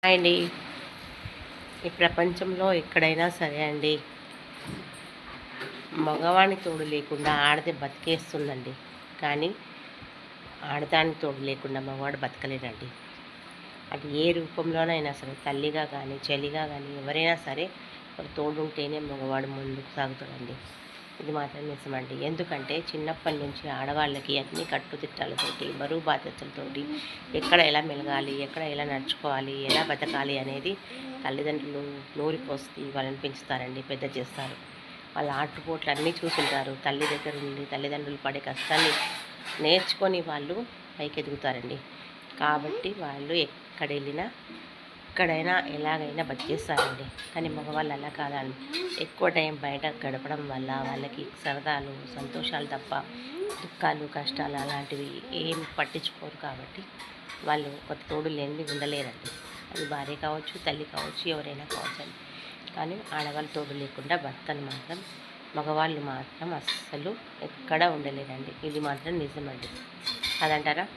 అండి ఈ ప్రపంచంలో ఎక్కడైనా సరే అండి మగవాని తోడు లేకుండా ఆడది బతికేస్తుందండి. కానీ ఆడదాని తోడు లేకుండా మగవాడు బతకలేడండి. అది ఏ రూపంలోనైనా సరే తల్లిగా కానీ చెల్లిగా కానీ ఎవరైనా సరే ఒక తోడుంటేనే మగవాడు ముందుకు సాగుతాడండి. ఇది మాత్రం నిజమండి. ఎందుకంటే చిన్నప్పటి నుంచి ఆడవాళ్ళకి అన్ని కట్టుదిట్టాలతోటి బరువు బాధ్యతలతోటి ఎక్కడ ఎలా మెలగాలి, ఎక్కడ ఎలా నడుచుకోవాలి, ఎలా బతకాలి అనేది తల్లిదండ్రులు నూరిపోసి వాళ్ళని పెంచుతారండి, పెద్ద చేస్తారు. వాళ్ళ ఆటుపోట్లు అన్నీ చూసుంటారు. తల్లి దగ్గర నుండి తల్లిదండ్రులు పడే కష్టాన్ని నేర్చుకొని వాళ్ళు పైకి ఎదుగుతారండి. కాబట్టి వాళ్ళు ఎక్కడెళ్ళినా ఎక్కడైనా ఎలాగైనా బతికేస్తారండి. కానీ మగవాళ్ళు అలా కాదండి. ఎక్కువ టైం బయట గడపడం వల్ల వాళ్ళకి సరదాలు సంతోషాలు తప్ప దుఃఖాలు కష్టాలు అలాంటివి ఏం పట్టించుకోరు. కాబట్టి వాళ్ళు ఒక తోడు లేనిది ఉండలేరండి. అది భార్య కావచ్చు, తల్లి కావచ్చు, ఎవరైనా కావచ్చండి. కానీ ఆడవాళ్ళు తోడు లేకుండా భర్తను మాత్రం మగవాళ్ళు మాత్రం అస్సలు ఎక్కడా ఉండలేరండి. ఇది మాత్రం నిజమండి. అదంటారా?